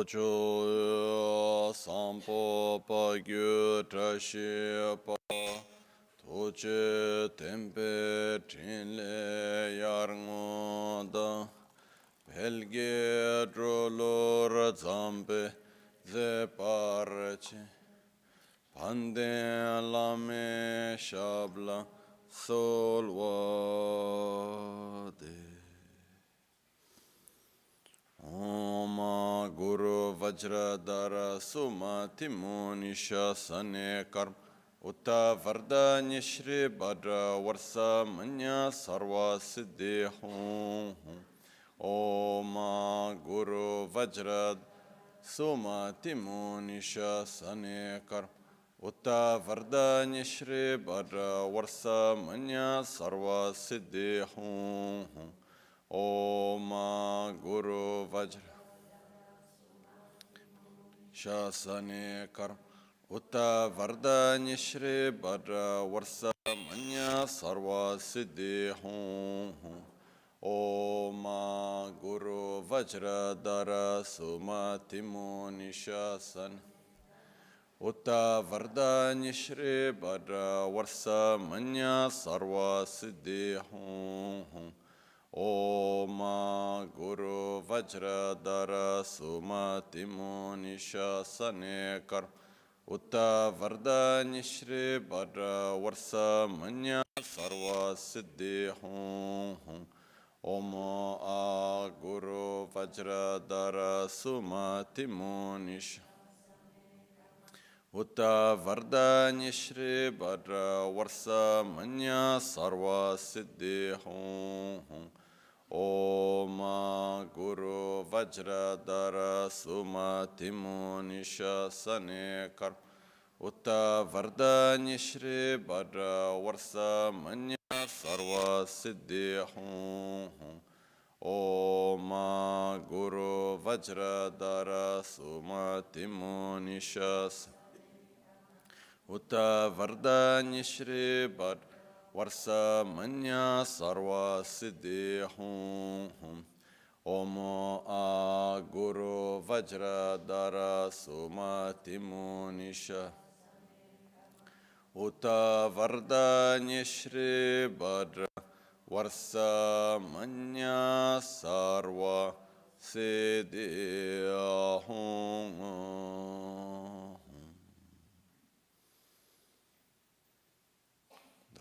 Tojo sampo pa gyu trashi pa toche tempe trinle yarngoda belge drolor zambe ze parche pande lame shabla solwade Om Guru Vajradhara Sumati Munisha Sane Karm Utta Varda Nishri Bhadra Varsa Manya Sarva Siddhi Hum Om Guru Vajrad Sumati Munisha Sane Karm Utta Varda Nishri Bhadra Varsa Manya Sarva Siddhi Hum Om Guru Vajra Shasane Karm Utta Varda Nishri Bhadra Varsa Manya Sarva Siddhi Hum Om Guru Vajra Dara Sumati Munishasan Utta Varda Nishri Bhadra Varsa Manya Sarva Siddhi Hum Om Guru Vajra Dara Sumati Munisha Sane Kar Utta Varda Nishri Bhadra Varsa Manya Sarva Siddhi Hum Om Guru Vajra Dara Sumati Munisha Utta Varda Nishri Bhadra Varsa Manya Sarva Siddhi Hum Om Guru Vajra Dara Sumati Munisha Sane Kar Utta Varda Nishri Bhadra Varsa Manya Sarva Siddhi Hum Om Guru Vajra Dara Sumati Munisha Utta Varda Nishri Bhadra Varsa Manya Sarva Siddhi Hum Om Guru Vajra Dara Sumati Munisha Utta Varda Nishri Bhadra Varsa Manya Sarva Siddhi Hum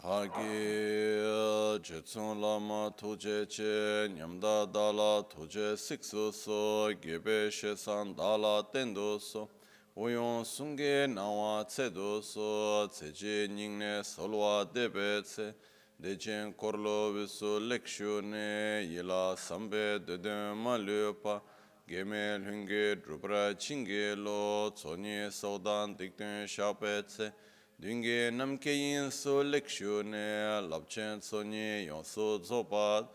Dhagi Jetsun Lama Tuje Che Nyamda Dala Tuje Siksu So Gebe Shesan Dala Tendo So Uyon Sunge Nawa Tsedo So Tseji Nyingne Solwa Debe Tse Dejen Korlo Visu Lekshu Ne Yila Sambe Deden Malupa Gemel Hunge Drupra Chinge Lo Tsonye Saudan Dikten Shape Tse Dunge Namke Yin So Lekshu Ne Lapchen Tsonye Yonso Zopat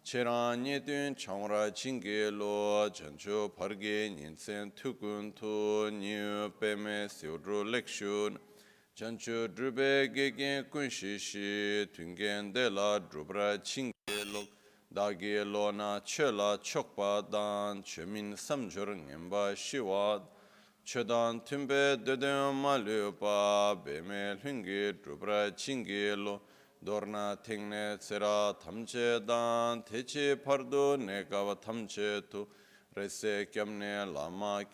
Cheran Nyedun Changra Chinge Lo Chancho Parge Nyinsen Tukun Tu Nyu Peme Siodro Lekshu Chancho Drube Gegen Kunshishi Tungen De La Drubra Chinge Lo Dagi Lo Na Chela Chokpa Dan Chemin Samjur Ngemba Shiwad Chodan Tumbe Deden Malupa Bemel Hungi Drubra Chinge Lo Dorna Tingne Tsera Tamche Dan Techi Pardo Negawa Tamche Tu Rese Kyamne Lama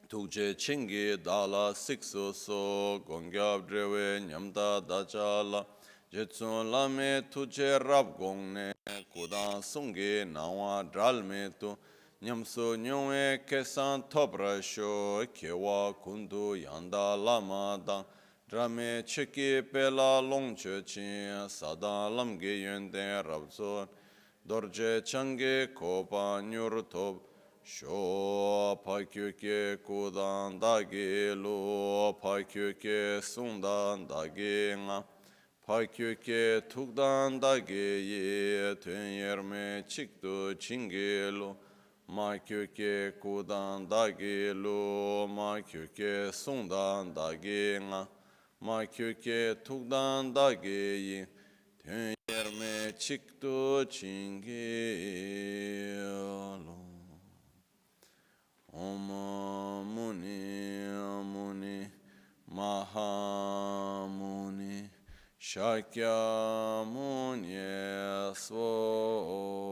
Tukje Chingi Dala Sikso So Gongyab Drewe Nyamda Dachala Jetsun Lame Tuje Rab Gongne Kudan Sungi Nawa Dralme Tu Nyamso Nyongwe Kesan Topra Sho Kewa Kundu Yanda Lama Dan Drame Cheki Pela Longche Chin Sada Lamge Yende Rabzon Dorje Change Kopa Nyurtop Sho Pakyuke Kudan Dagi Lo Pakyuke Sundan Dagi Nga Pakyuke Tukdan Dagi Ye Tuen Yerme Chikdu Chingi Lo Makyuke Kudan Dagi Lo Makyuke Sundan Dagi Nga Makyuke Tukdan Dagi Ye Tuen Yerme Chikdu Chingi Lo Shakyamuni Svoha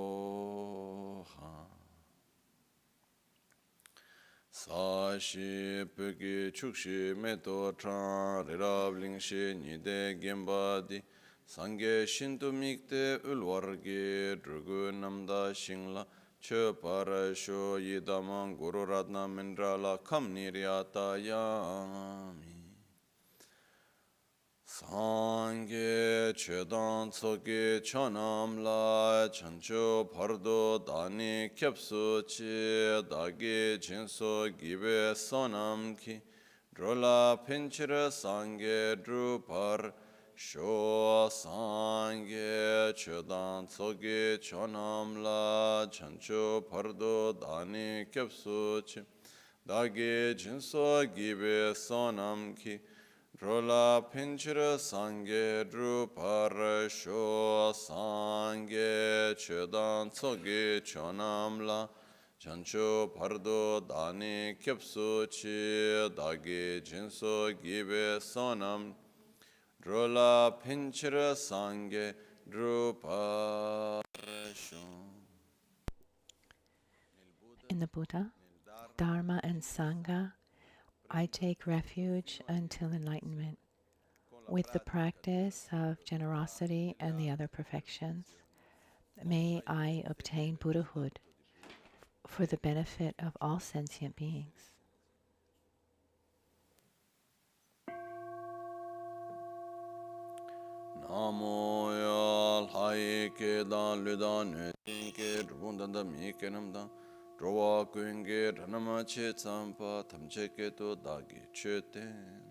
Sashi Peki Chukshi Meto Tran Rirab Lingshi Nide Gembadi Sangye Shintu Mikte Ulwargi Drugu Namda Shingla Che Parasho Yidaman Guru Ratna Mindrala Kam Niryata Yami Sangye Chedan Tsoki Chonam La Chancho Pardo Dani Kyapsu Chi Dagi Jinso Gibe Sonam Ki Drola Pinchira Sangye Drupar Sho Sangye Chedan Tsoki Chonam La Chancho Pardo Dani Kyapsu Chi Dagi Jinso Gibe Sonam Ki Rola pinchira sangye drupar sho sangye chedan tsogi chonamla chancho pardo dani kyapsu chi dagi jinso gibe sonam Rola pinchira sangye drupar sho. In the Buddha, Dharma, and Sangha, I take refuge until enlightenment. With the practice of generosity and the other perfections, may I obtain Buddhahood for the benefit of all sentient beings. Namo yal hai ke dan lu dan ne ke rubun dan da mi ke nam da rowa kuin ge ranama che tsampa tamche ke to da ge che ten.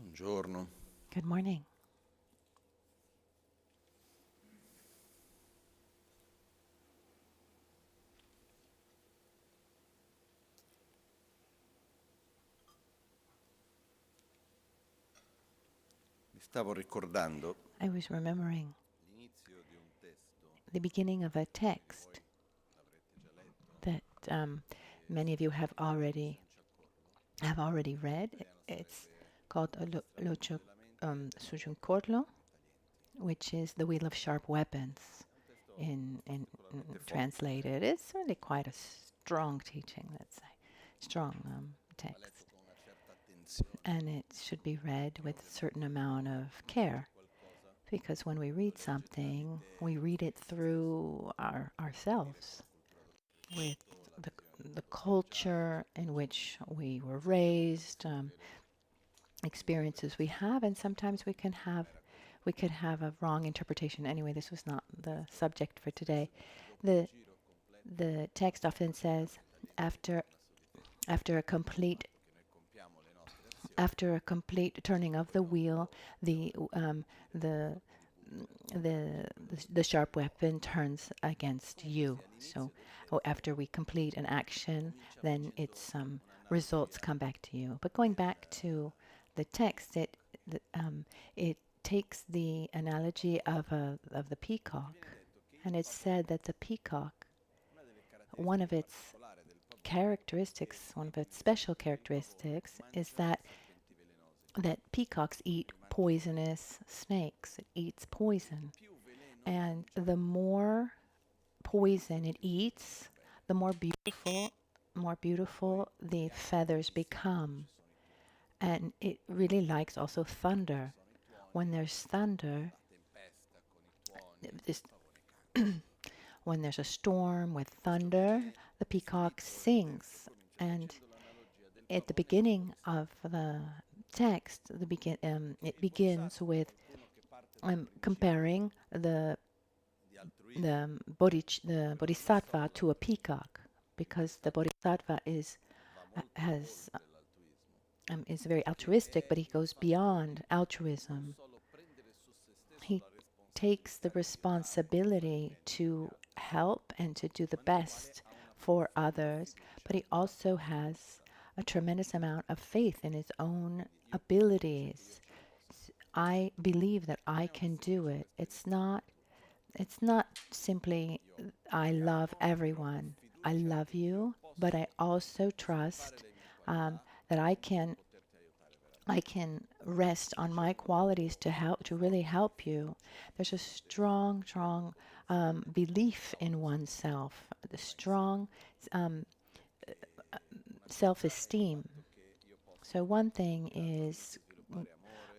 Buongiorno. Good morning. Mi stavo ricordando I was remembering the beginning of a text that many of you have already read. It's called Locho Sujun Korlo, which is the Wheel of Sharp Weapons in translated. It's really quite a strong teaching, let's say, strong text. And it should be read with a certain amount of care, because when we read something, we read it through ourselves, with the culture in which we were raised, experiences we have, and sometimes we could have a wrong interpretation. Anyway, this was not the subject for today. The text often says, after a complete turning of the wheel, the sharp weapon turns against you. So after we complete an action, then its results come back to you. But going back to the text, it takes the analogy of the peacock, and it's said that the peacock, one of its special characteristics, is that peacocks eat poisonous snakes. It eats poison. And the more poison it eats, the more beautiful the feathers become. And it really likes also thunder. When there's thunder, when there's a storm with thunder, the peacock sings. And at the beginning of the text, it begins with comparing the bodhisattva to a peacock, because the bodhisattva is very altruistic, but he goes beyond altruism. takes the responsibility to help and to do the best for others, but he also has a tremendous amount of faith in his own abilities. I believe that I can do it. It's not simply I love everyone. I love you, but I also trust that I can rest on my qualities to really help you. There's a strong belief in oneself, the strong um, self-esteem. So one thing is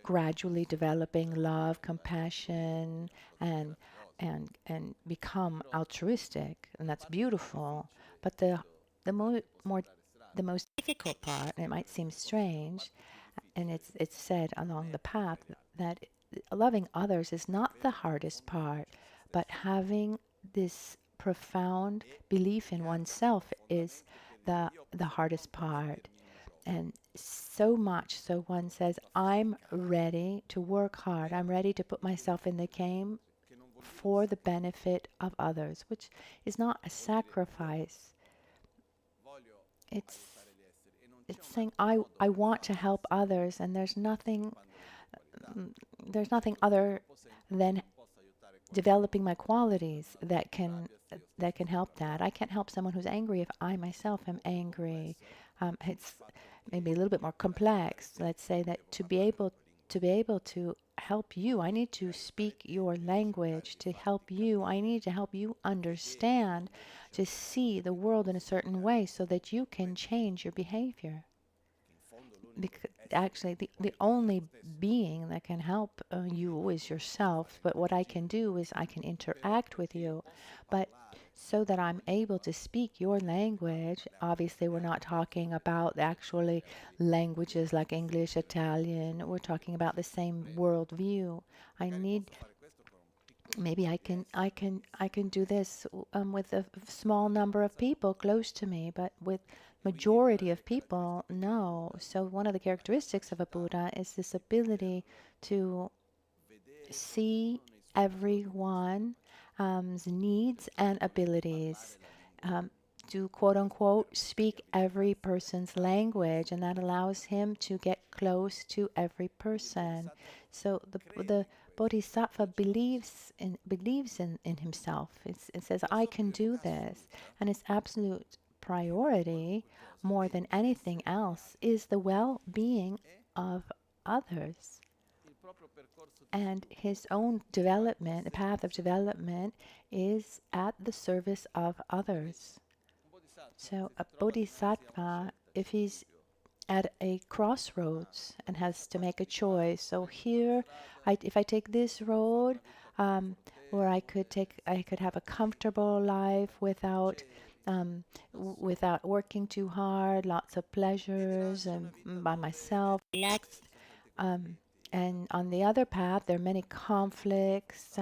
gradually developing love, compassion, and become altruistic, and that's beautiful. But the most difficult part, and it might seem strange, and it's said along the path that loving others is not the hardest part, but having this profound belief in oneself is the hardest part. And so much so one says, I'm ready to work hard. I'm ready to put myself in the game for the benefit of others, which is not a sacrifice. It's it's saying I want to help others, and there's nothing other than developing my qualities that can help that. I can't help someone who's angry if I myself am angry. It's maybe a little bit more complex. Let's say that to be able to help you, I need to speak your language. To help you, I need to help you understand, to see the world in a certain way so that you can change your behavior. Because actually, the only being that can help you is yourself. But what I can do is I can interact with you. But so that I'm able to speak your language, obviously, we're not talking about actually languages like English, Italian. We're talking about the same worldview. I need maybe I can do this with a small number of people close to me, but with majority of people, no. So one of the characteristics of a Buddha is this ability to see everyone's needs and abilities, to quote unquote speak every person's language, and that allows him to get close to every person. So the Bodhisattva believes in himself. It says, I can do this. And its absolute priority, more than anything else, is the well-being of others. And his own development, the path of development, is at the service of others. So a bodhisattva, if he's at a crossroads and has to make a choice, so here, if I take this road, where I could have a comfortable life without working too hard, lots of pleasures, and by myself, relaxed. And on the other path, there are many conflicts,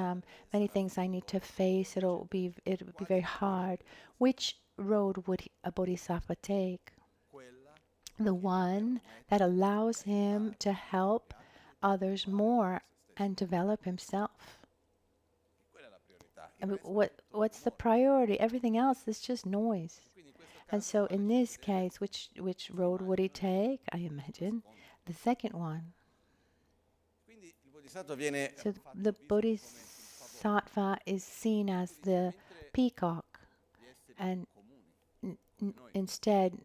many things I need to face. It'll be very hard. Which road would a bodhisattva take? The one that allows him to help others more and develop himself. I mean, what's the priority? Everything else is just noise. And so in this case, which road would he take? I imagine the second one. So the bodhisattva is seen as the peacock, and instead,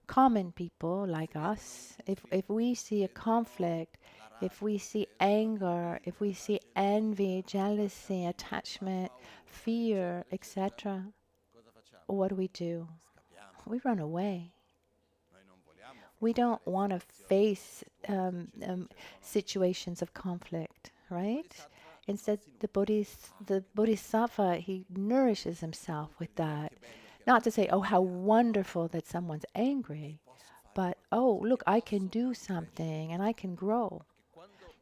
common people like us, if we see a conflict, if we see anger, if we see envy, jealousy, attachment, fear, etc., what do? We run away. We don't want to face situations of conflict, right? Instead, the bodhisattva, he nourishes himself with that. Not to say, oh, how wonderful that someone's angry, but, oh, look, I can do something and I can grow.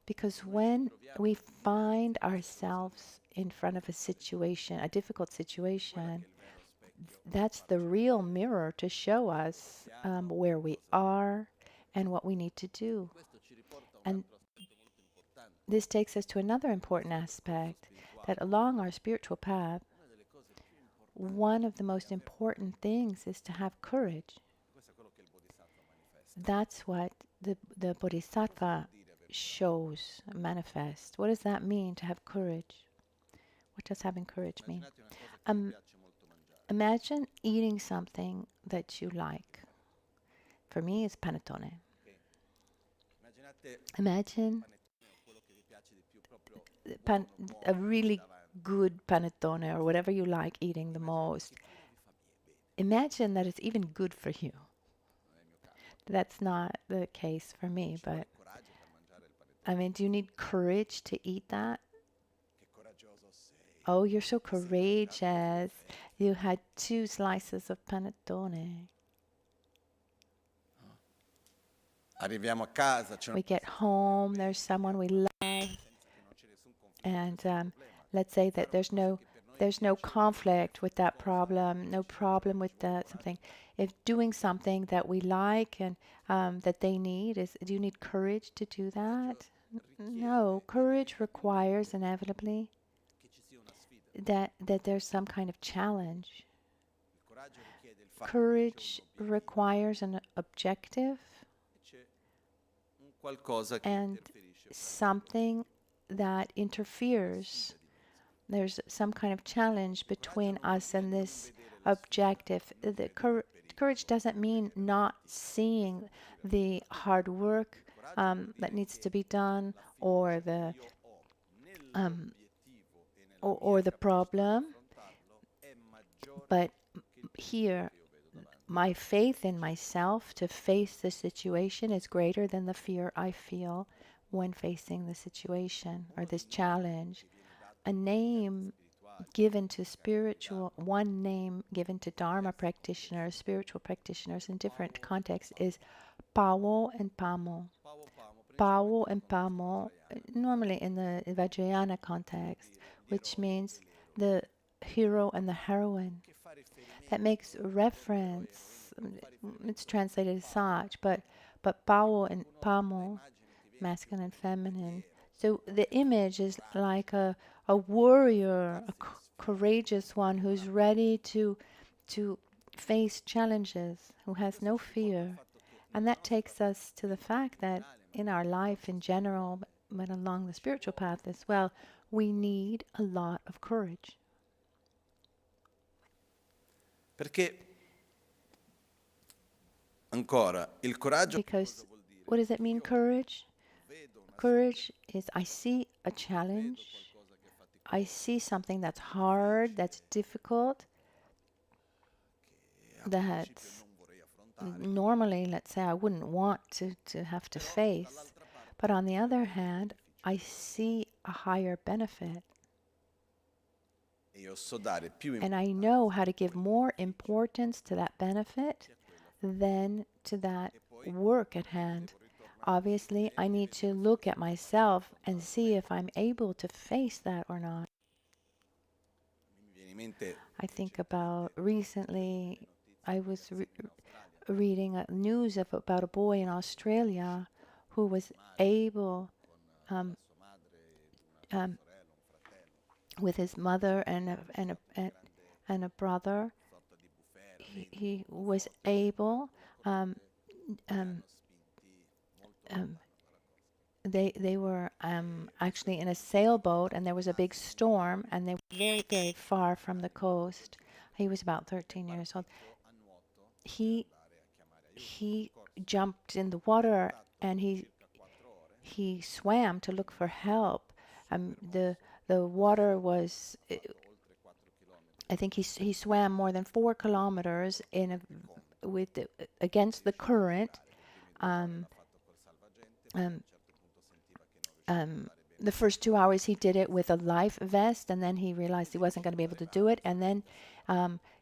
Because when we find ourselves in front of a situation, a difficult situation, that's the real mirror to show us where we are and what we need to do. And this takes us to another important aspect, that along our spiritual path, one of the most important things is to have courage. That's what the Bodhisattva shows, manifests. What does that mean, to have courage? What does having courage mean? Imagine eating something that you like. For me, it's panettone. Imagine a really good panettone, or whatever you like eating the most. Imagine that it's even good for you. That's not the case for me, but I mean, do you need courage to eat that? Oh, you're so courageous. You had 2 slices of panettone. Arriviamo a casa, We get home, there's someone we love, and let's say that there's no conflict with that problem, no problem with something. If doing something that we like and that they need, do you need courage to do that? No, courage requires inevitably that there's some kind of challenge. Courage requires an objective and something that interferes. There's some kind of challenge between us and this objective. The courage doesn't mean not seeing the hard work that needs to be done, or the problem, but here, my faith in myself to face the situation is greater than the fear I feel when facing the situation or this challenge. A name given to one name given to Dharma practitioners, spiritual practitioners in different contexts is Pawo and Pamo. Pawo and Pamo, normally in the Vajrayana context, which means the hero and the heroine. That makes reference, it's translated as such, but Pawo and Pamo, masculine and feminine. So the image is like a warrior, a courageous one who's ready to face challenges, who has no fear. And that takes us to the fact that in our life in general, but along the spiritual path as well, we need a lot of courage. Perché ancora il coraggio. Because what does it mean, courage? Courage is I see a challenge, I see something that's hard, that's difficult, that normally, let's say, I wouldn't want to have to face. But on the other hand, I see a higher benefit. And I know how to give more importance to that benefit than to that work at hand. Obviously, I need to look at myself and see if I'm able to face that or not. I think about recently, I was reading news about a boy in Australia who was able, with his mother and a brother, he was able. They were actually in a sailboat, and there was a big storm, and they were very, very far from the coast. He was about 13 years old. He jumped in the water, and he swam to look for help. The water was, I think he swam more than 4 kilometers against the current. The first 2 hours he did it with a life vest, and then he realized he wasn't going to be able to do it. And then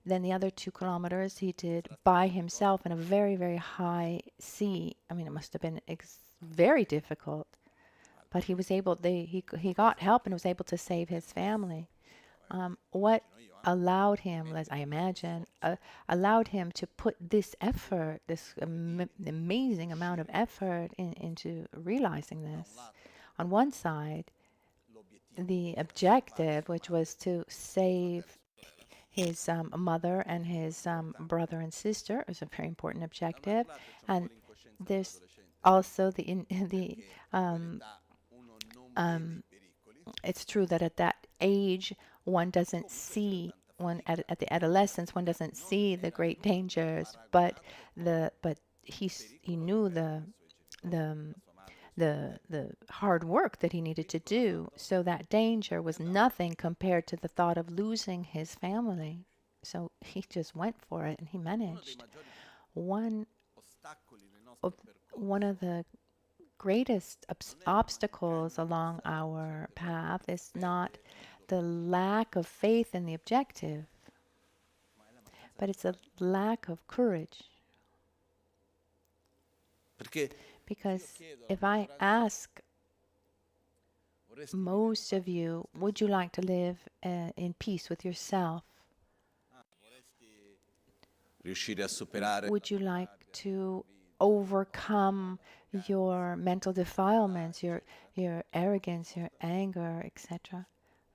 the other 2 kilometers he did by himself in a very, very high sea. I mean, it must have been very difficult. But he was able. He got help and was able to save his family. What allowed him, as I imagine, allowed him to put this effort, this amazing amount of effort into realizing this. on one side, the objective, which was to save his mother and his brother and sister, is a very important objective. And there's also um, um, it's true that at that age, one doesn't see, at the adolescence, one doesn't see the great dangers, but he knew the the hard work that he needed to do. So that danger was nothing compared to the thought of losing his family. So he just went for it and he managed. One of one of the greatest obstacles along our path is not the lack of faith in the objective, but it's a lack of courage. Because if I ask most of you, would you like to live in peace with yourself? Would you like to overcome your mental defilements, your arrogance, your anger, etc.?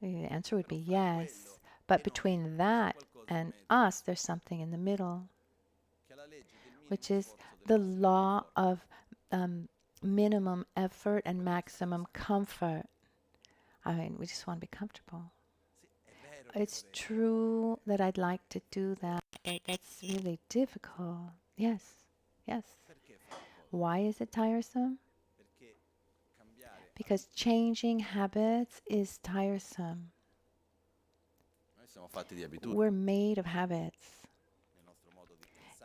The answer would be yes. But between that and us, there's something in the middle, which is the law of minimum effort and maximum comfort. I mean, we just want to be comfortable. It's true that I'd like to do that, but that's really difficult. Yes, yes. Why is it tiresome? Because changing habits is tiresome. We're made of habits.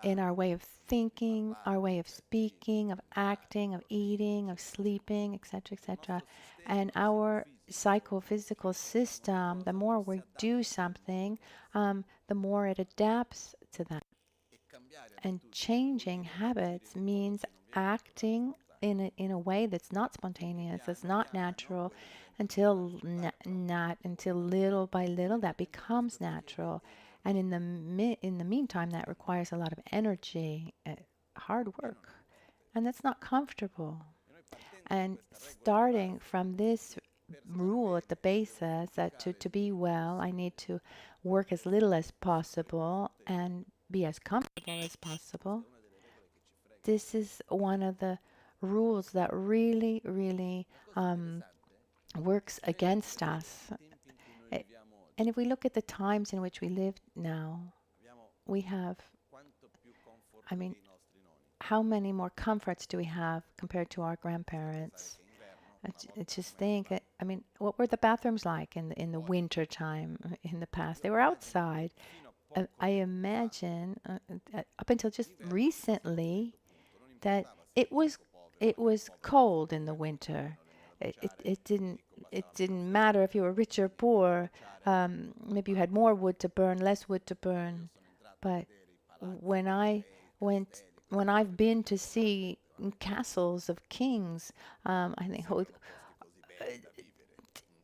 In our way of thinking, our way of speaking, of acting, of eating, of sleeping, etc., etc. And our psychophysical system, the more we do something, the more it adapts to that. And changing habits means acting in a way that's not spontaneous, that's not natural, until little by little that becomes natural. And in the meantime, that requires a lot of energy, hard work, and that's not comfortable. And starting from this rule at the basis that to be well, I need to work as little as possible and be as comfortable as possible. This is one of the rules that really, really works against us. And if we look at the times in which we live now, we have, I mean, how many more comforts do we have compared to our grandparents? I just think, I mean, what were the bathrooms like in the winter time in the past? They were outside. I imagine up until just recently that it was cold in the winter. It didn't matter if you were rich or poor. Maybe you had more wood to burn, less wood to burn. But when I've been to see castles of kings, I think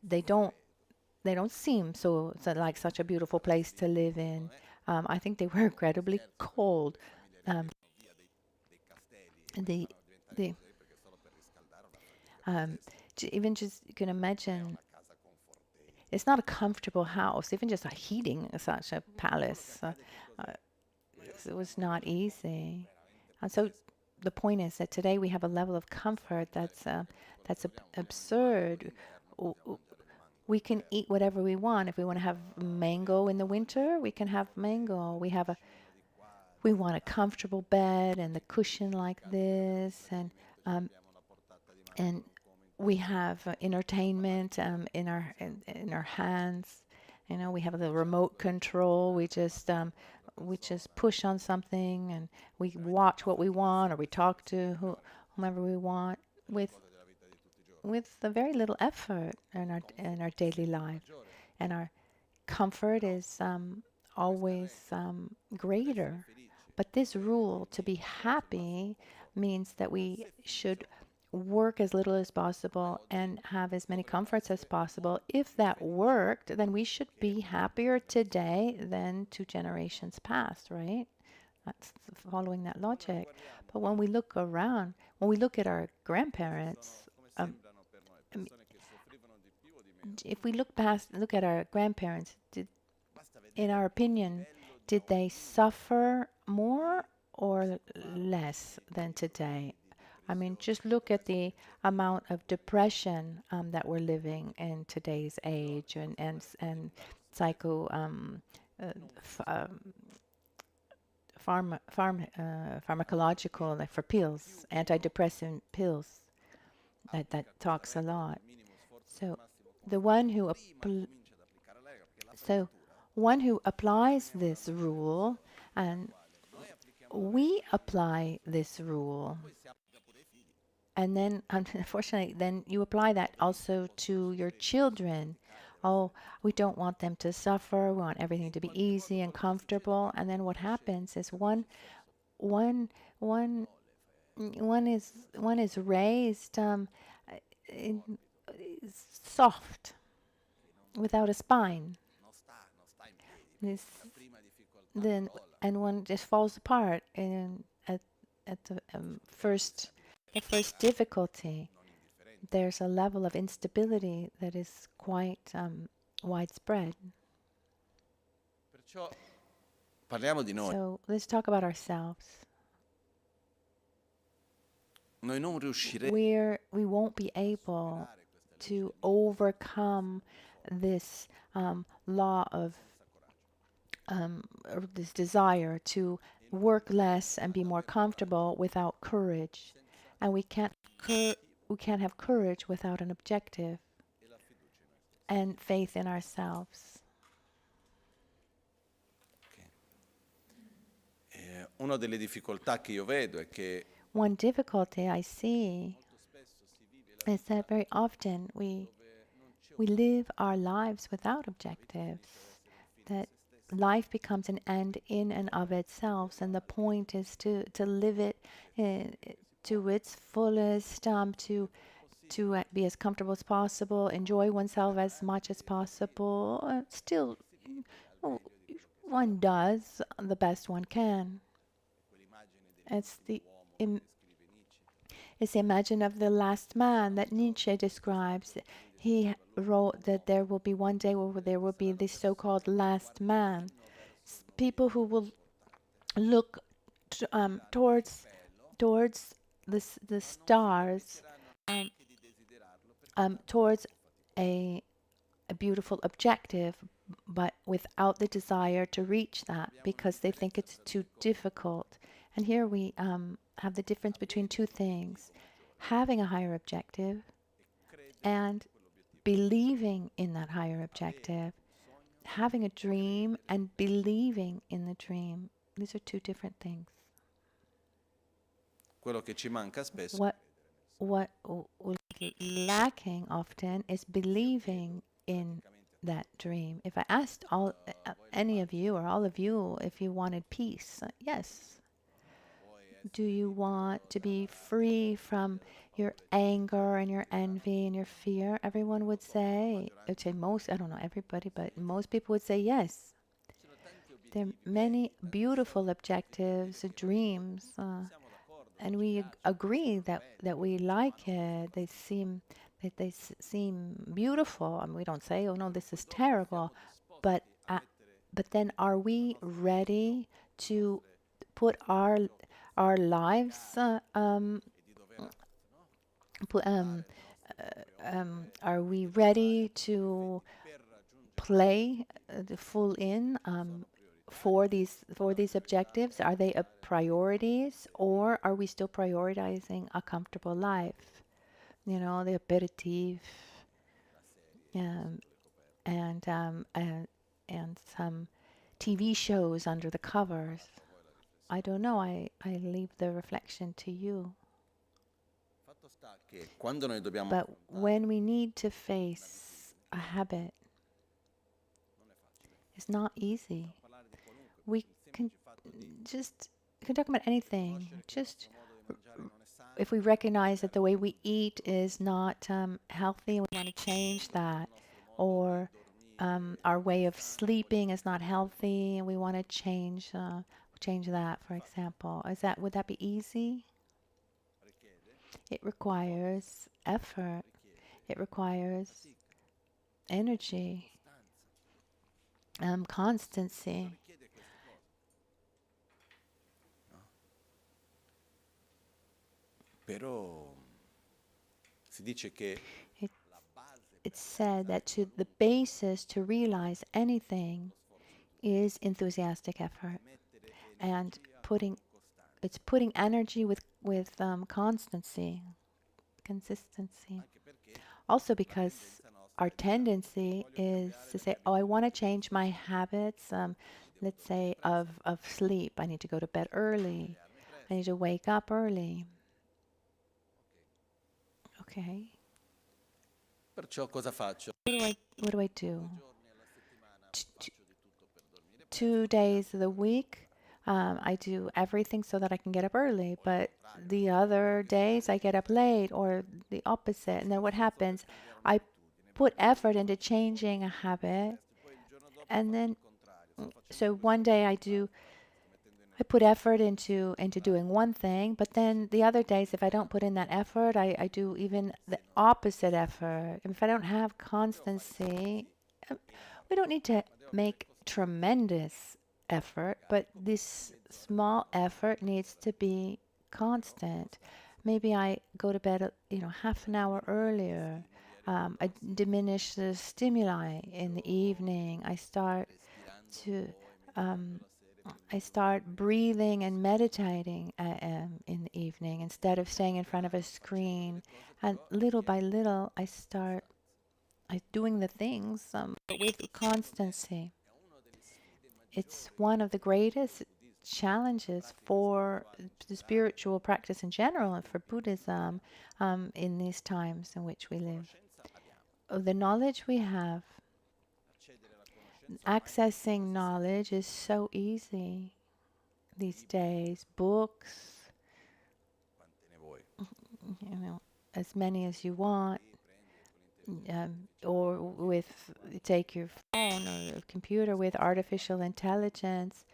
they don't seem so like such a beautiful place to live in. I think they were incredibly cold. The even just you can imagine, it's not a comfortable house. Even just heating such a palace, it was not easy. And so the point is that today we have a level of comfort that's absurd. We can eat whatever we want. If we want to have mango in the winter, we can have mango. We want a comfortable bed and the cushion like this, and we have entertainment in our hands. You know, we have the remote control. We just push on something and we watch what we want, or we talk to whomever we want with a very little effort in our daily life, and our comfort is always greater. But this rule to be happy means that we should work as little as possible and have as many comforts as possible. If that worked, then we should be happier today than 2 generations past, right? That's following that logic. But when we look around, when we look at our grandparents, if we look at our grandparents, in our opinion, did they suffer more or less than today? I mean, just look at the amount of depression that we're living in today's age, and psycho pharmacological, like for pills, antidepressant pills. That talks a lot. So the one who one who applies this rule, and we apply this rule, and then unfortunately then you apply that also to your children. Oh, we don't want them to suffer, we want everything to be easy and comfortable. And then what happens is one is raised soft, without a spine. Then and one just falls apart at the first difficulty. There's a level of instability that is quite widespread. So let's talk about ourselves. We won't be able to overcome this law of this desire to work less and be more comfortable without courage, and we can't have courage without an objective and faith in ourselves. One difficulty I see is that very often we live our lives without objectives, that life becomes an end in and of itself, and the point is to live it to its fullest, to be as comfortable as possible, enjoy oneself as much as possible. Still, one does the best one can. It's the imagine of the last man that Nietzsche describes. He wrote that there will be one day where there will be this so-called last man. People who will look towards the stars, towards a beautiful objective, but without the desire to reach that because they think it's too difficult. And here we have the difference between two things: having a higher objective and believing in that higher objective. Having a dream and believing in the dream. These are two different things. What lacking often is believing in that dream. If I asked any of you or all of you if you wanted peace, yes. Do you want to be free from your anger and your envy and your fear? Everyone would say, most, I don't know everybody, but most people would say yes. There are many beautiful objectives, dreams, and we agree that we like it. They seem beautiful. I mean, we don't say, oh no, this is terrible. But then are we ready to put our lives, are we ready to play the full in for these objectives? Are they priorities, or are we still prioritizing a comfortable life? You know, the aperitif, and some TV shows under the covers. I don't know. I leave the reflection to you. But when we need to face a habit, it's not easy. We can talk about anything. Just if we recognize that the way we eat is not healthy and we want to change that, or our way of sleeping is not healthy and we want to change that, for example. Would that be easy? It requires effort. It requires energy, constancy. Però si dice che It, it's said that the basis to realize anything is enthusiastic effort, and it's putting energy with consistency. Also, because our tendency is to say, "Oh, I want to change my habits. Let's say of sleep. I need to go to bed early. I need to wake up early." Okay. perciò cosa faccio? What do I do? 2 days of the week, I do everything so that I can get up early. But the other days, I get up late, or the opposite. And then what happens? I put effort into changing a habit, and then so one day I put effort into doing one thing, but then the other days, if I don't put in that effort, I do even the opposite effort. If I don't have constancy, we don't need to make tremendous effort, but this small effort needs to be constant. Maybe I go to bed, half an hour earlier. I diminish the stimuli in the evening. To um, I start breathing and meditating in the evening instead of staying in front of a screen. And little by little, I doing the things but with constancy. It's one of the greatest challenges for the spiritual practice in general and for Buddhism in these times in which we live. The knowledge we have, accessing knowledge is so easy these days. Books, as many as you want, or take your phone or computer with artificial intelligence.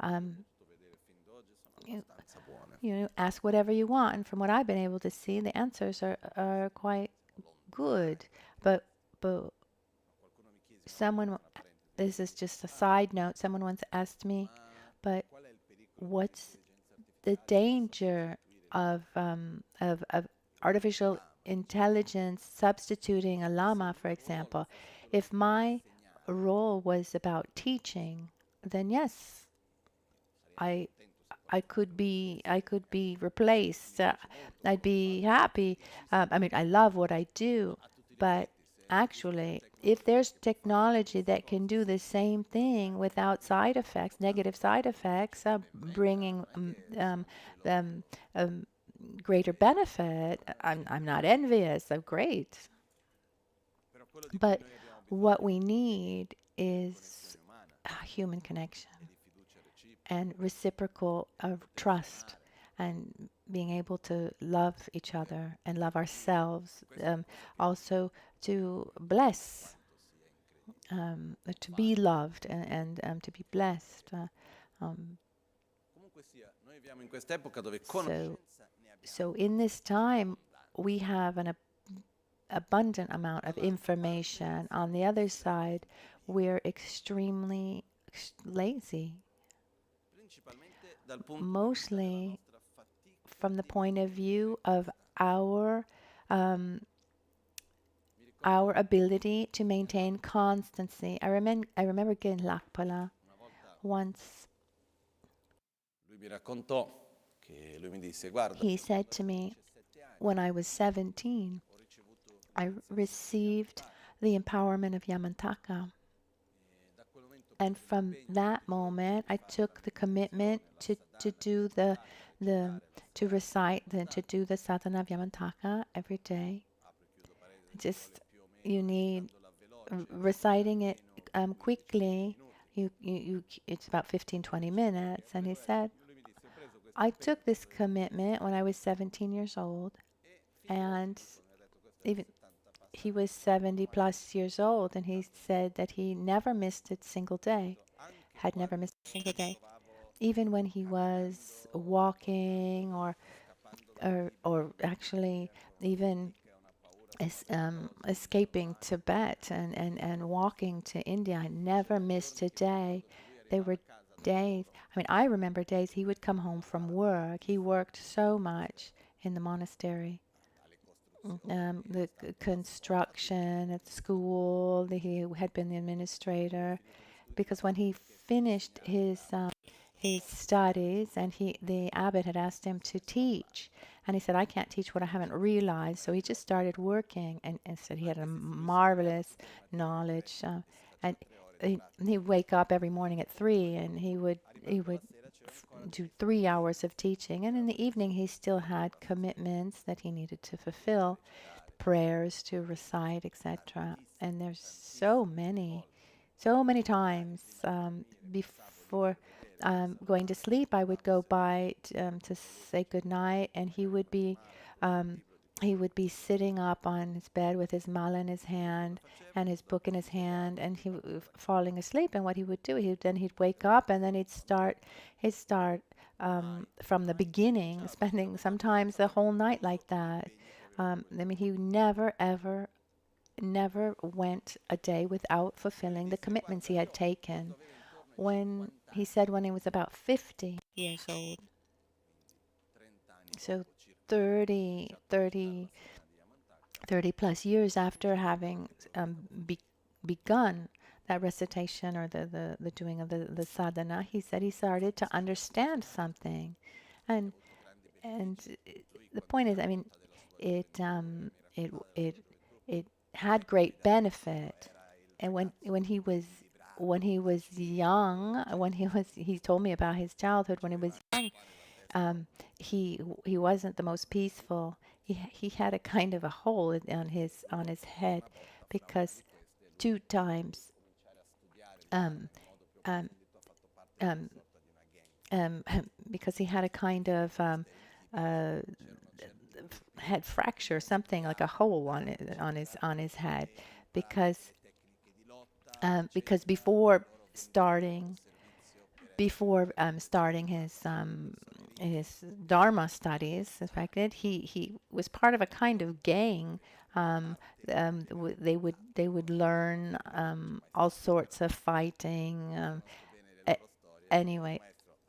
Um, ask whatever you want, and from what I've been able to see, the answers are quite good. But someone, this is just a side note. Someone once asked me, but what's the danger of artificial intelligence substituting a lama, for example? If my role was about teaching, then yes, I could be replaced. I'd be happy. I love what I do, but actually, if there's technology that can do the same thing without side effects, negative side effects, bringing greater benefit, I'm not envious. I'm great. But what we need is a human connection and reciprocal trust, and being able to love each other and love ourselves, also to bless, to be loved, and to be blessed. So in this time, we have an abundant amount of information. On the other side, we're extremely lazy, mostly from the point of view of our ability to maintain constancy. I remember Gen Lakpala once. He said to me, when I was 17, I received the empowerment of Yamantaka. And from that moment, I took the commitment to do to recite, to do the sadhana of Yamantaka every day. Just, you need reciting it quickly. It's about 15-20 minutes. And he said, I took this commitment when I was 17 years old, and even he was 70 plus years old, and he said that he never missed a single day, had never missed a single day, even when he was walking or actually even escaping Tibet and walking to India. I never missed a day. There were days, I mean, I remember days he would come home from work. He worked so much in the monastery. The construction at school, he had been the administrator. Because when he finished his studies, and the abbot had asked him to teach, and he said, I can't teach what I haven't realized. So he just started working, and said he had a marvelous knowledge, and he'd wake up every morning at 3, and he would do 3 hours of teaching, and in the evening he still had commitments that he needed to fulfill, prayers to recite, etc. And there's so many times before going to sleep, I would go by to say good night, and he would be sitting up on his bed with his mala in his hand and his book in his hand, and falling asleep. And what he would do, he'd wake up, and then he'd start from the beginning, spending sometimes the whole night like that. I mean, he never went a day without fulfilling the commitments he had taken. When he said when he was about 50 years old, so 30, 30, 30 plus years after having begun that recitation, or the doing of the sadhana, he said he started to understand something. And the point is, I mean, it had great benefit. And when he was young, he told me about his childhood. When he was young, he wasn't the most peaceful. He had a kind of a hole on his head, because 2 times um, um, um, because he had a kind of uh, head fracture, something like a hole on his head, because starting before starting his Dharma studies, in fact, he was part of a kind of gang. They would learn all sorts of fighting. Anyway,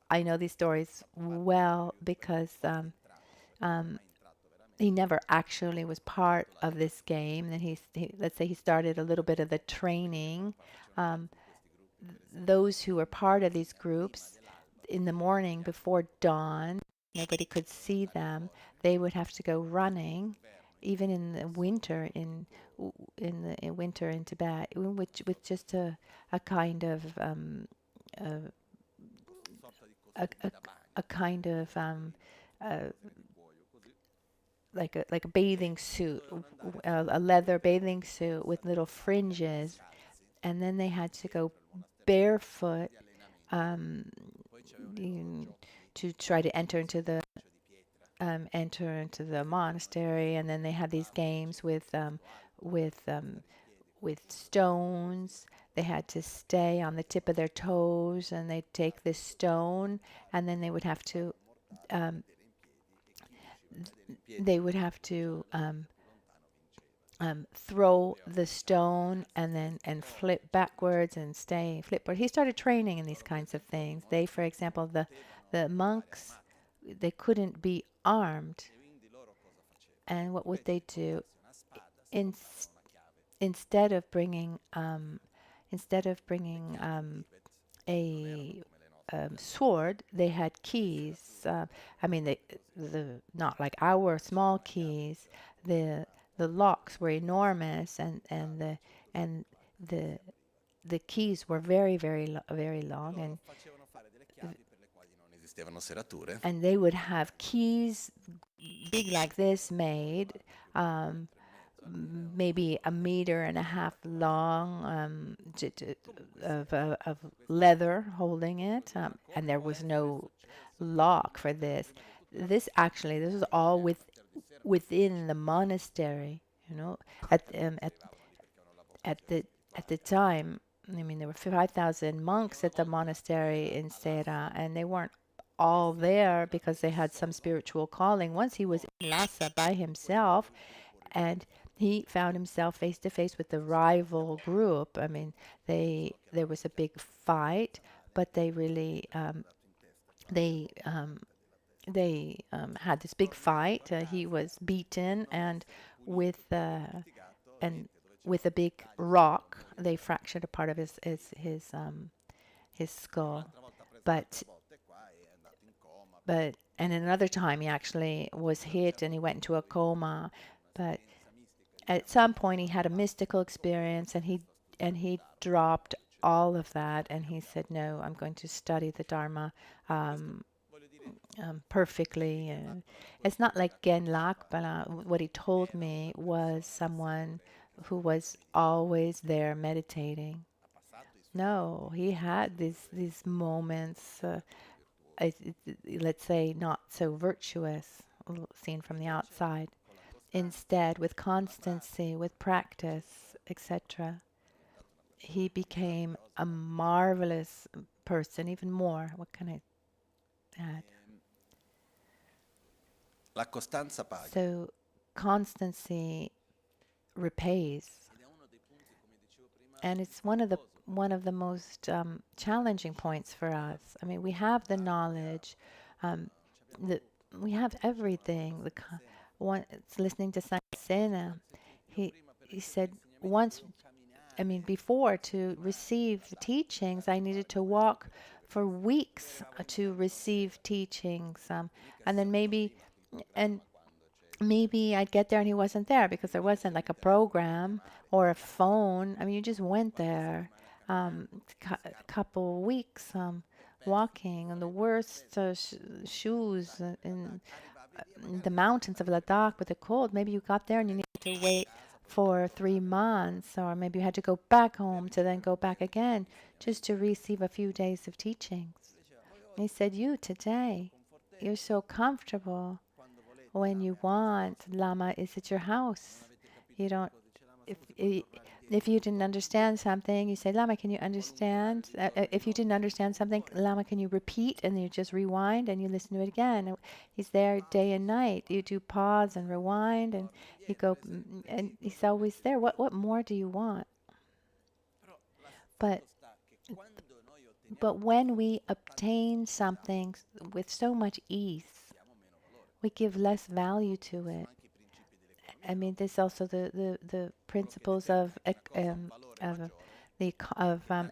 I know these stories well, because he never actually was part of this game. Then let's say he started a little bit of the training. Um, those who were part of these groups, in the morning before dawn, nobody could see them. They would have to go running, even in the winter in winter in Tibet, with just a kind of a kind of like a bathing suit, a leather bathing suit with little fringes, and then they had to go barefoot um, to try to enter into the monastery. And then they had these games with stones. They had to stay on the tip of their toes, and they'd take this stone, and then they would have to um, throw the stone, and flip backwards and stay flipward. He started training in these kinds of things. For example, the monks, they couldn't be armed, and what would they do? In, instead of bringing a sword, they had keys. I mean, the not like our small keys. The locks were enormous, and the keys were very, very very long, and they would have keys big like this, made maybe a meter and a half long, of leather holding it, and there was no lock for this. This was all within the monastery. At at the time, I mean, there were 5,000 monks at the monastery in Sera, and they weren't all there because they had some spiritual calling. Once he was in Lhasa by himself, and he found himself face to face with the rival group. I mean, there was a big fight, but they really they had this big fight. He was beaten, and with and with a big rock, they fractured a part of his skull. But and another time he actually was hit and he went into a coma. But at some point he had a mystical experience, and he dropped all of that, and he said, no, I'm going to study the Dharma perfectly. It's not like Genlak, but what he told me was someone who was always there meditating. No, he had these moments, let's say not so virtuous, seen from the outside. Instead, with constancy, with practice, etc., he became a marvelous person, even more. What can I add? La costanza paga. So constancy repays, and it's one of the most challenging points for us. I mean, we have the knowledge, we have everything. It's listening to Saint Sena. He said once. I mean, before, to receive teachings, I needed to walk for weeks to receive teachings, and then maybe I'd get there and he wasn't there because there wasn't like a program or a phone. I mean, you just went there, a couple weeks walking in the worst shoes in the mountains of Ladakh with the cold. Maybe you got there and you needed to wait for 3 months, or maybe you had to go back home to then go back again just to receive a few days of teachings. He said, you today, you're so comfortable. When you want, Lama is at your house. You don't, if you didn't understand something, you say, Lama, can you understand? If you didn't understand something, Lama, can you repeat? And you just rewind and you listen to it again. He's there day and night. You do pause and rewind, and you go, and he's always there. What more do you want? But when we obtain something with so much ease, we give less value to it. I mean, there's also the principles of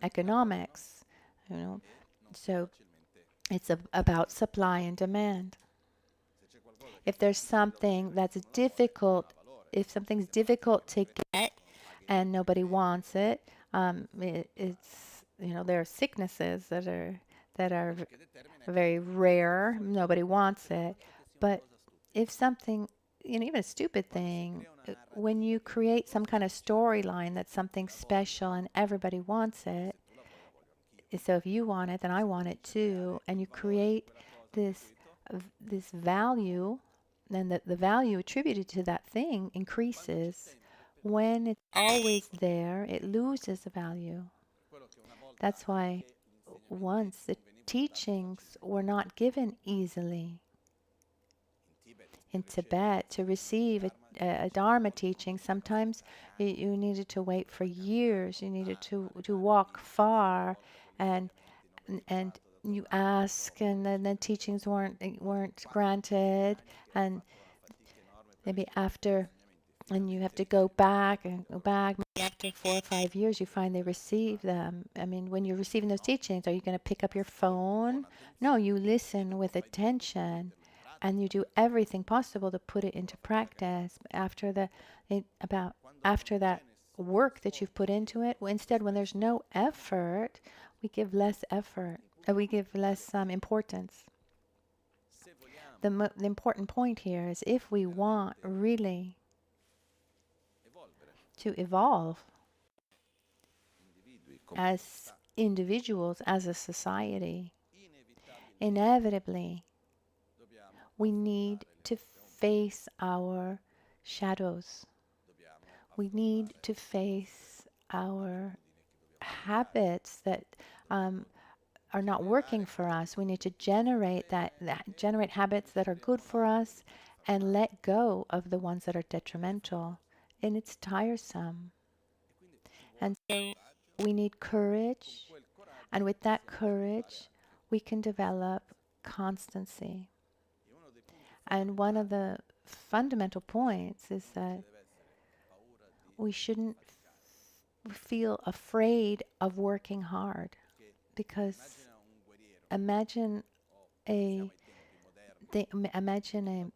economics, you know. So it's about supply and demand. If there's something that's difficult, if something's difficult to get and nobody wants it, it's, you know, there are sicknesses that are very rare. Nobody wants it. But if something, you know, even a stupid thing, when you create some kind of storyline that's something special and everybody wants it, so if you want it, then I want it too, and you create this value, then the value attributed to that thing increases. When it's always there, it loses the value. That's why once the teachings were not given easily. In Tibet, to receive a Dharma teaching, sometimes you needed to wait for years. You needed to walk far, and you ask, and then teachings weren't granted, and maybe after, and you have to go back and go back. Maybe after 4 or 5 years, you finally receive them. I mean, when you're receiving those teachings, are you going to pick up your phone? No, you listen with attention. And you do everything possible to put it into practice. After that work that you've put into it, instead, when there's no effort, we give less effort. We give less importance. The important point here is, if we want really to evolve as individuals, as a society, inevitably, we need to face our shadows. We need to face our habits that are not working for us. We need to generate generate habits that are good for us, and let go of the ones that are detrimental. and it's tiresome. And so we need courage, and with that courage, we can develop constancy. And one of the fundamental points is that we shouldn't feel afraid of working hard, because imagine a imagine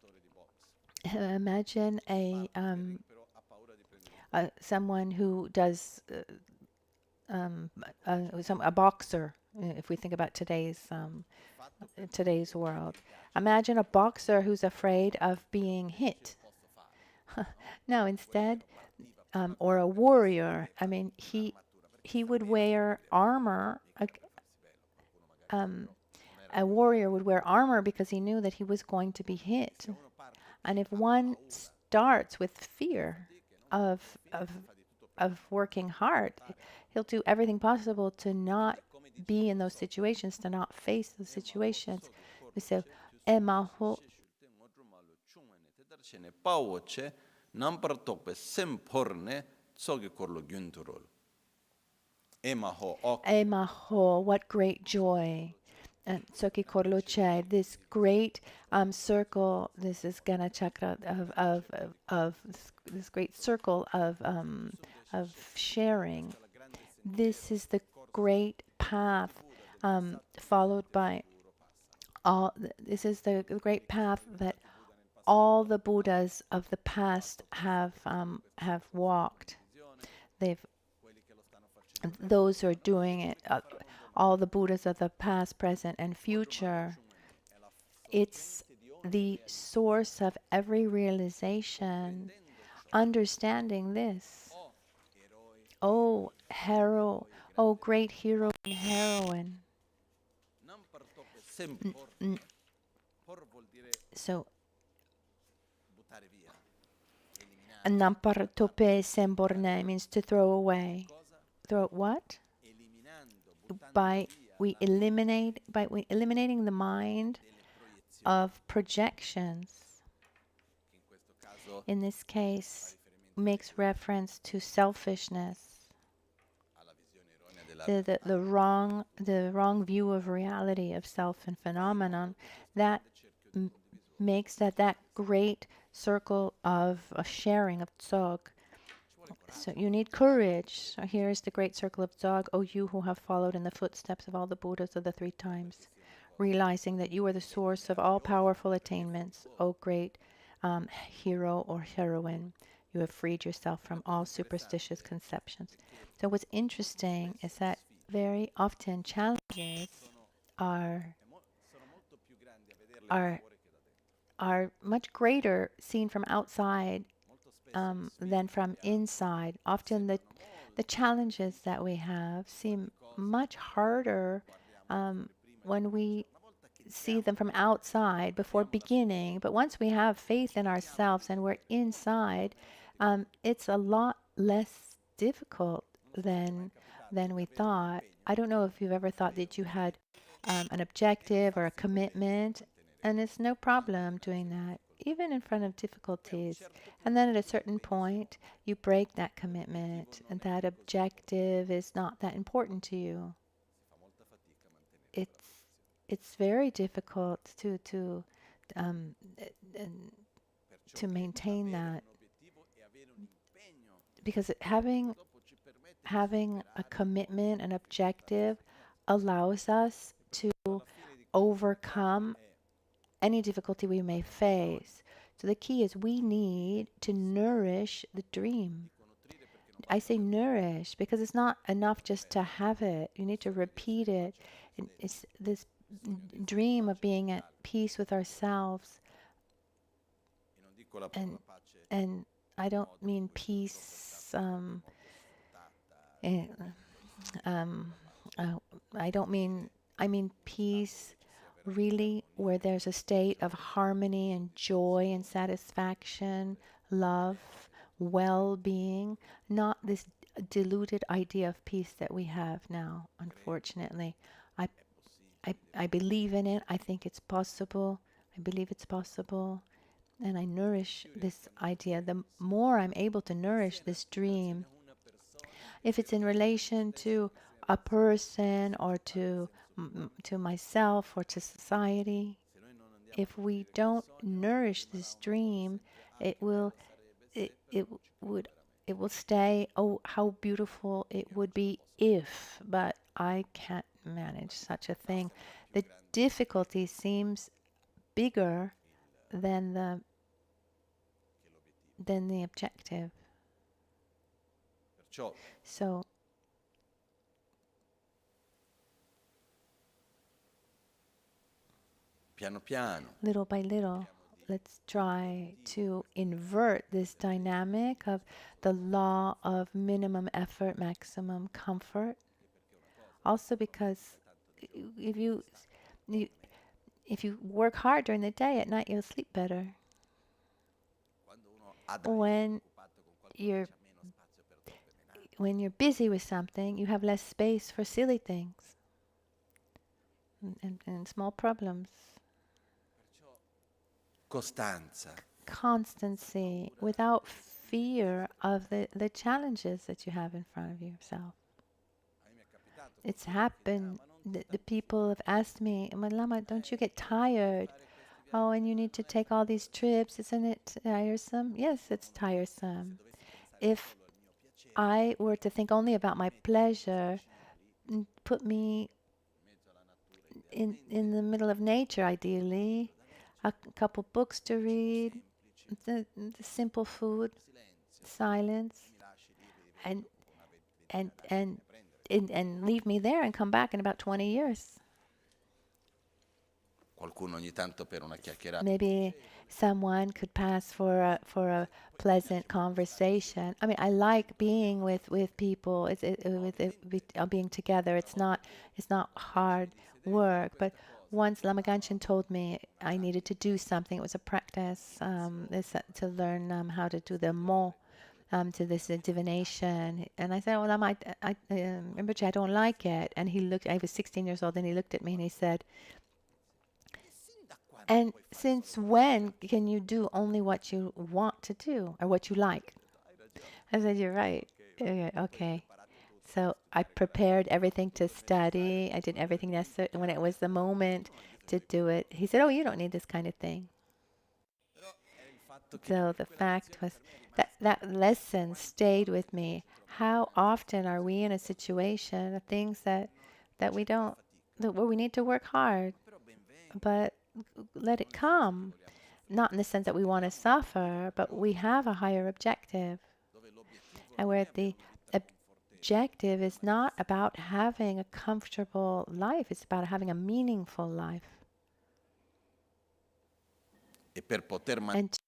someone who does a boxer. If we think about today's world, imagine a boxer who's afraid of being hit. No, instead, or a warrior. I mean, he would wear armor. A warrior would wear armor because he knew that he was going to be hit. And if one starts with fear of working hard, he'll do everything possible to not be in those situations, to not face those situations. So, emaho what great joy. Soki Korloche, this great circle, this is Gana Chakra of this great circle of sharing. This is the great path followed by all. This is the great path that all the Buddhas of the past have walked. Those who are doing it, all the Buddhas of the past, present, and future. It's the source of every realization. Understanding this, oh hero, oh great hero and heroine. So, Nampartope semborne means to throw away. Throw what? By eliminating the mind of projections. In this case, makes reference to selfishness, the wrong view of reality, of self and phenomenon, that makes that great circle of a sharing of Dzog. So you need courage. So here is the great circle of Dzog, O you who have followed in the footsteps of all the Buddhas of the 3 times, realizing that you are the source of all powerful attainments, O great hero or heroine. You have freed yourself from all superstitious conceptions. So what's interesting is that very often challenges are much greater seen from outside than from inside. Often the challenges that we have seem much harder when we see them from outside before beginning. But once we have faith in ourselves and we're inside, it's a lot less difficult than we thought. I don't know if you've ever thought that you had an objective or a commitment, and it's no problem doing that, even in front of difficulties. And then at a certain point, you break that commitment, and that objective is not that important to you. It's very difficult to maintain that, because having a commitment, an objective, allows us to overcome any difficulty we may face. So the key is we need to nourish the dream. I say nourish because it's not enough just to have it. You need to repeat it. It's this dream of being at peace with ourselves. And I don't mean peace. I mean peace really where there's a state of harmony and joy and satisfaction, love, well-being, not this diluted idea of peace that we have now, unfortunately. I believe in it. I think it's possible. I believe it's possible. and I nourish this idea, the more I'm able to nourish this dream, if it's in relation to a person or to myself or to society, if we don't nourish this dream, it will it would it will stay. Oh, how beautiful it would be if, but I can't manage such a thing. The difficulty seems bigger than the objective. So piano piano, little by little, let's try to invert this dynamic of the law of minimum effort, maximum comfort. Also, because if you if you work hard during the day, at night you'll sleep better. When you're busy with something, you have less space for silly things and small problems. costanza, Constancy, without fear of the challenges that you have in front of yourself. It's happened. The people have asked me, Lama, don't you get tired? Oh, and you need to take all these trips. Isn't it tiresome? Yes, it's tiresome. If I were to think only about my pleasure, put me in the middle of nature, ideally, a couple books to read, the simple food, silence, and and leave me there and come back in about 20 years. qualcuno ogni tanto per una chiacchierata. Maybe someone could pass for a pleasant conversation. I mean, I like being with people. Being together. It's not hard work. But once Lama Ganchen told me I needed to do something. It was a practice to learn how to do the mo. To this divination, and I said, "Well, Lama, Rinpoche, I don't like it." And he looked. I was 16 years old, and he looked at me and he said, "And since when can you do only what you want to do or what you like?" I said, "You're right." Okay. So I prepared everything to study. I did everything necessary. When it was the moment to do it, he said, "Oh, you don't need this kind of thing." So the fact was that lesson stayed with me. How often are we in a situation of things that we don't, where we need to work hard, but let it come. Not in the sense that we want to suffer, but we have a higher objective. And where the objective is not about having a comfortable life, it's about having a meaningful life. And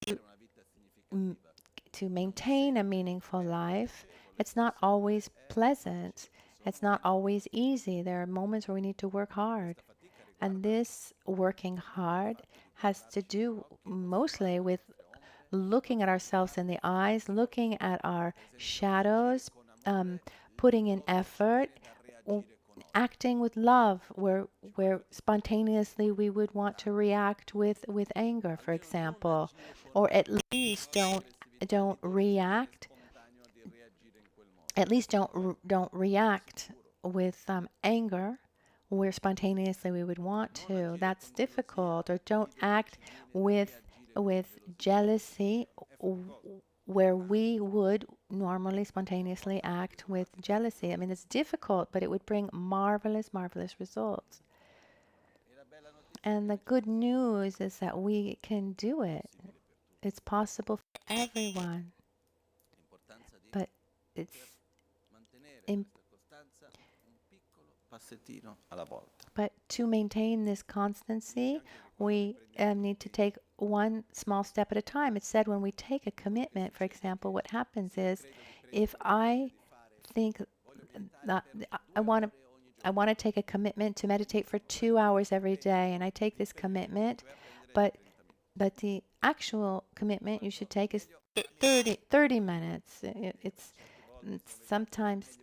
to maintain a meaningful life, it's not always pleasant. It's not always easy. There are moments where we need to work hard. And this working hard has to do mostly with looking at ourselves in the eyes, looking at our shadows, putting in effort, acting with love, where spontaneously we would want to react with anger, for example, or at least don't react. At least don't react with anger, where spontaneously we would want to. That's difficult. Or don't act with jealousy, where we would normally spontaneously act with jealousy. I mean, it's difficult, but it would bring marvelous results. And the good news is that we can do it. It's possible for everyone. But it's But to maintain this constancy, we need to take one small step at a time. It's said when we take a commitment, for example, what happens is, if I think that I want to take a commitment to meditate for 2 hours every day, and I take this commitment, but the actual commitment you should take is 30 minutes. It's sometimes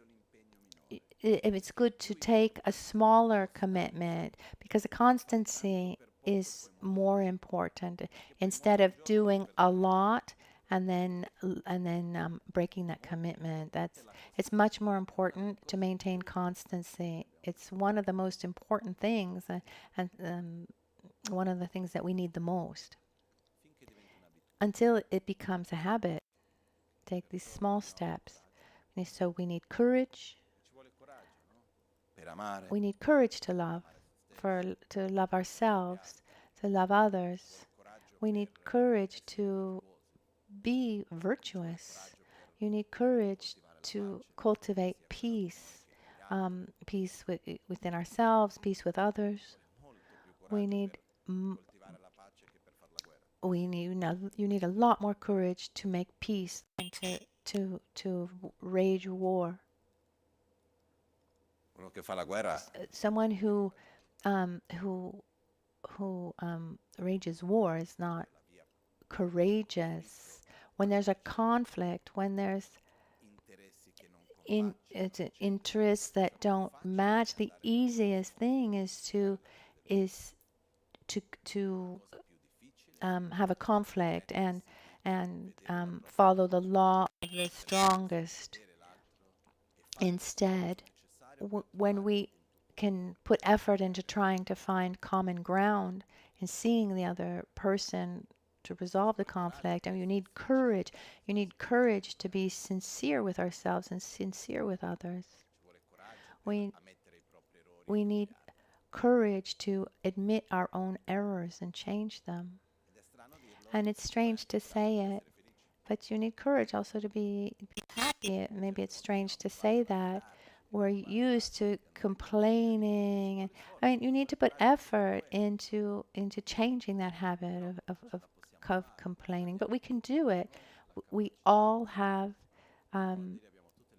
if it's good to take a smaller commitment, because the constancy is more important. Instead of doing a lot and then breaking that commitment, it's much more important to maintain constancy. It's one of the most important things, and one of the things that we need the most. Until it becomes a habit, take these small steps. And so we need courage. We need courage to love, to love ourselves, to love others. We need courage to be virtuous. You need courage to cultivate peace, peace within ourselves, peace with others. You need a lot more courage to make peace and to wage war. Someone who rages war is not courageous. When there's a conflict, when there's interests that don't match, the easiest thing is to have a conflict and follow the law of the strongest. Instead, when we can put effort into trying to find common ground and seeing the other person to resolve the conflict, and you need courage. You need courage to be sincere with ourselves and sincere with others. We need courage to admit our own errors and change them. And it's strange to say it, but you need courage also to be happy. Maybe it's strange to say that. We're used to complaining. I mean, you need to put effort into changing that habit of complaining. But we can do it. We all have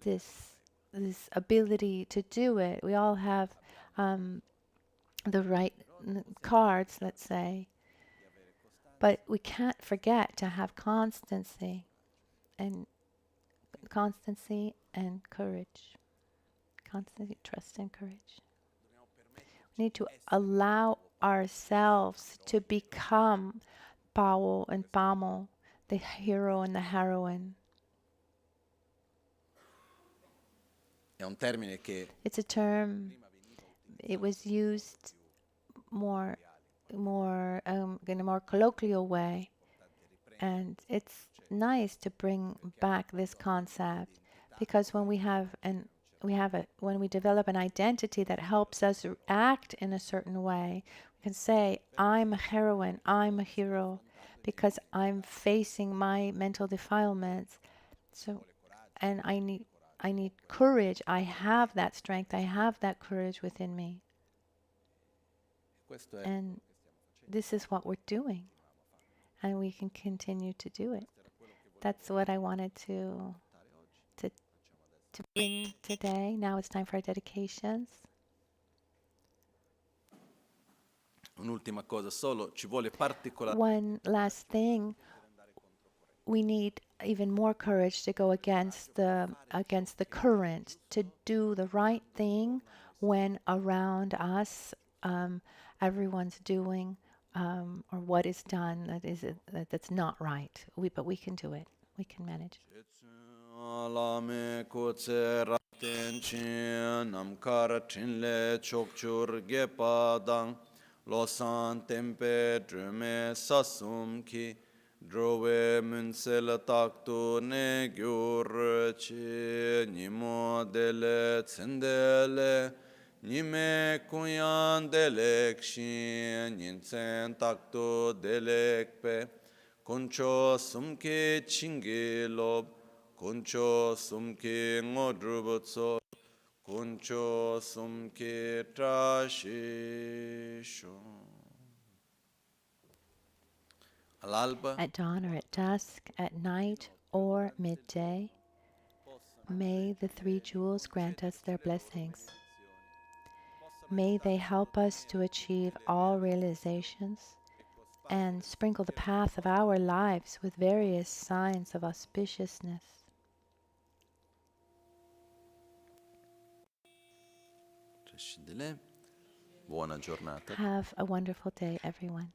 this ability to do it. We all have the right cards, let's say. But we can't forget to have constancy and courage. Constancy, trust, and courage. We need to allow ourselves to become Pao and Pamo, the hero and the heroine. It's a term. It was used more in a more colloquial way, and it's nice to bring back this concept, because when when we develop an identity that helps us act in a certain way, we can say, I'm a heroine, I'm a hero, because I'm facing my mental defilements. So, and I need courage. I have that strength. I have that courage within me. And this is what we're doing. And we can continue to do it. That's what I wanted to bring today. Now it's time for our dedications. One last thing. We need even more courage to go against the current, to do the right thing when around us everyone's doing or what is done that's not right. But we can do it. We can manage. Drove munsel takto ne gyurchi nimo dele tsendele nime kunyan delekshin ninsen takto delekpe kuncho sumke chingilob kuncho sumke ngodrubutso kuncho sumke trashisho. At dawn or at dusk, at night or midday, may the three jewels grant us their blessings. May they help us to achieve all realizations and sprinkle the path of our lives with various signs of auspiciousness. Buona giornata. Have a wonderful day, everyone.